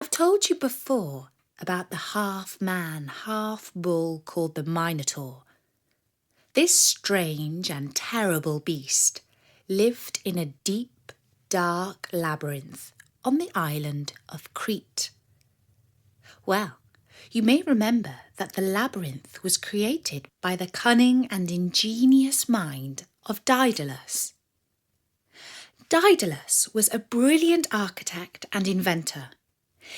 I've told you before about the half-man, half-bull called the Minotaur. This strange and terrible beast lived in a deep, dark labyrinth on the island of Crete. Well, you may remember that the labyrinth was created by the cunning and ingenious mind of Daedalus. Daedalus was a brilliant architect and inventor.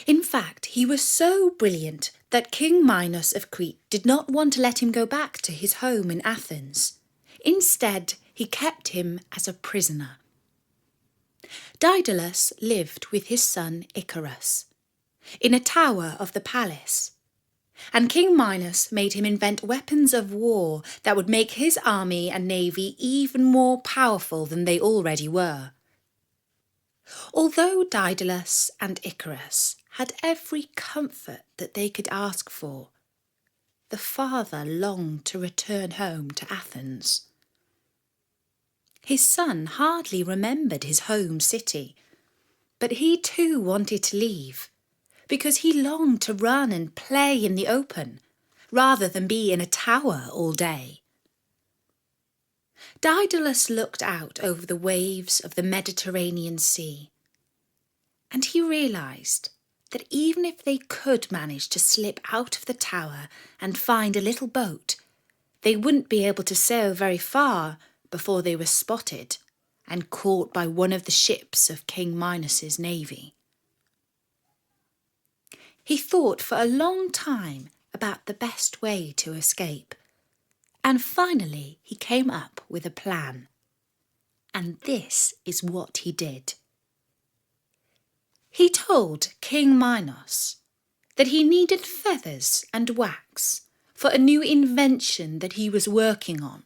In fact, he was so brilliant that King Minos of Crete did not want to let him go back to his home in Athens. Instead, he kept him as a prisoner. Daedalus lived with his son Icarus in a tower of the palace, and King Minos made him invent weapons of war that would make his army and navy even more powerful than they already were. Although Daedalus and Icarus had every comfort that they could ask for, the father longed to return home to Athens. His son hardly remembered his home city, but he too wanted to leave, because he longed to run and play in the open, rather than be in a tower all day. Daedalus looked out over the waves of the Mediterranean Sea, and he realised that even if they could manage to slip out of the tower and find a little boat, they wouldn't be able to sail very far before they were spotted and caught by one of the ships of King Minos's navy. He thought for a long time about the best way to escape, and finally he came up with a plan. And this is what he did. He told King Minos that he needed feathers and wax for a new invention that he was working on.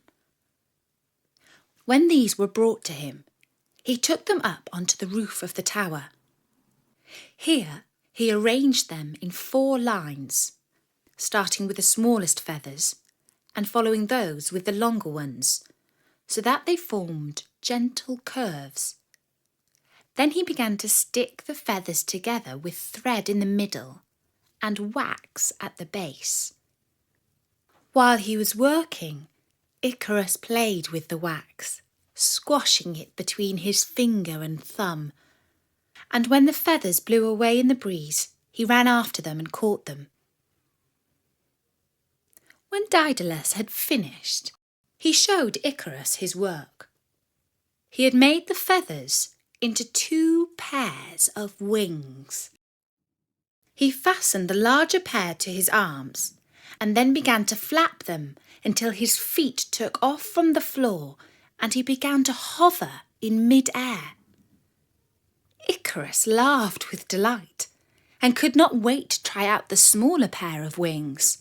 When these were brought to him, he took them up onto the roof of the tower. Here he arranged them in 4 lines, starting with the smallest feathers and following those with the longer ones, so that they formed gentle curves. Then he began to stick the feathers together with thread in the middle and wax at the base. While he was working, Icarus played with the wax, squashing it between his finger and thumb, and when the feathers blew away in the breeze, he ran after them and caught them. When Daedalus had finished, he showed Icarus his work. He had made the feathers into 2 pairs of wings. He fastened the larger pair to his arms and then began to flap them until his feet took off from the floor and he began to hover in mid-air. Icarus laughed with delight and could not wait to try out the smaller pair of wings.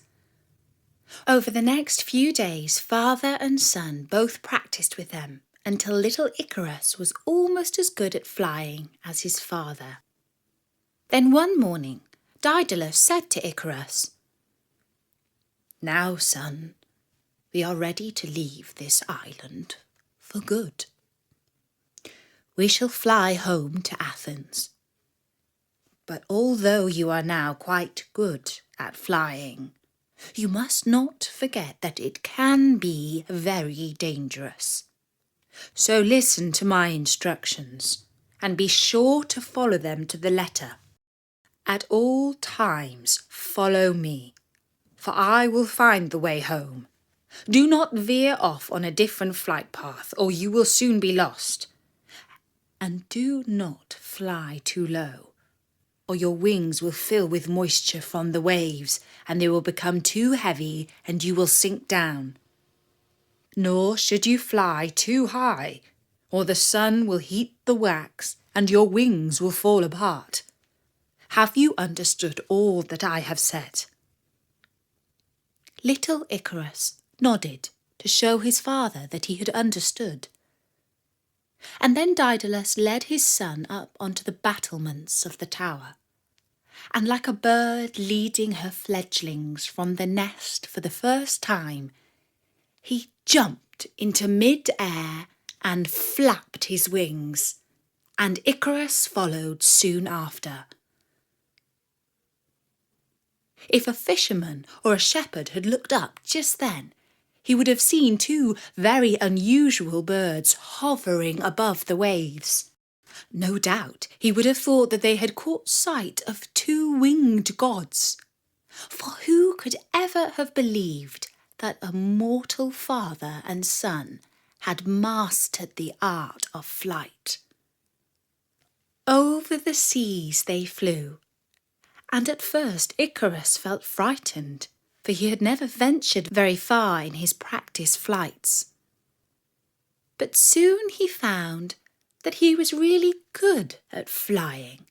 Over the next few days, father and son both practiced with them until little Icarus was almost as good at flying as his father. Then one morning, Daedalus said to Icarus, "Now, son, we are ready to leave this island for good. We shall fly home to Athens. But although you are now quite good at flying, you must not forget that it can be very dangerous. So listen to my instructions and be sure to follow them to the letter. At all times follow me, for I will find the way home. Do not veer off on a different flight path or you will soon be lost. And do not fly too low, or your wings will fill with moisture from the waves and they will become too heavy and you will sink down. Nor should you fly too high, or the sun will heat the wax and your wings will fall apart. Have you understood all that I have said?" Little Icarus nodded to show his father that he had understood. And then Daedalus led his son up onto the battlements of the tower, and like a bird leading her fledglings from the nest for the first time, he jumped into mid-air and flapped his wings, and Icarus followed soon after. If a fisherman or a shepherd had looked up just then, he would have seen two very unusual birds hovering above the waves. No doubt he would have thought that they had caught sight of two winged gods. For who could ever have believed that a mortal father and son had mastered the art of flight? Over the seas they flew, and at first Icarus felt frightened, for he had never ventured very far in his practice flights. But soon he found that he was really good at flying.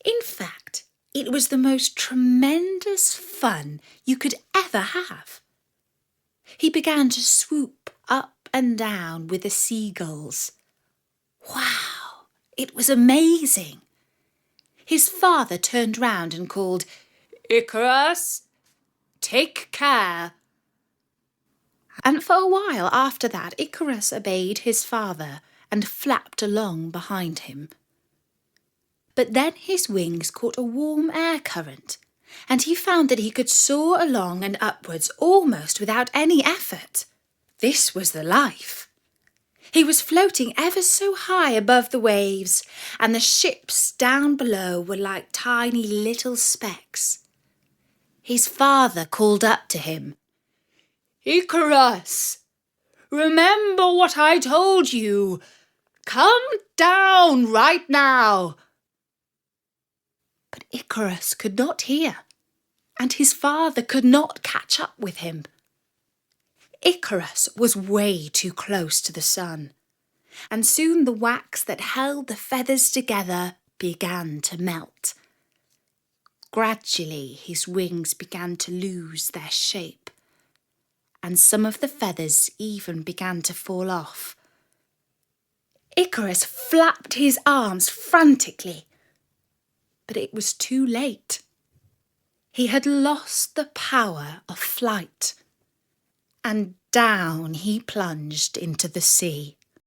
In fact, it was the most tremendous fun you could ever have. He began to swoop up and down with the seagulls. Wow, it was amazing. His father turned round and called, "Icarus, take care." And for a while after that, Icarus obeyed his father and flapped along behind him. But then his wings caught a warm air current, and he found that he could soar along and upwards almost without any effort. This was the life. He was floating ever so high above the waves, and the ships down below were like tiny little specks. His father called up to him, "Icarus, remember what I told you. Come down right now." But Icarus could not hear, and his father could not catch up with him. Icarus was way too close to the sun, and soon the wax that held the feathers together began to melt. Gradually his wings began to lose their shape, and some of the feathers even began to fall off. Icarus flapped his arms frantically, but it was too late. He had lost the power of flight, and down he plunged into the sea.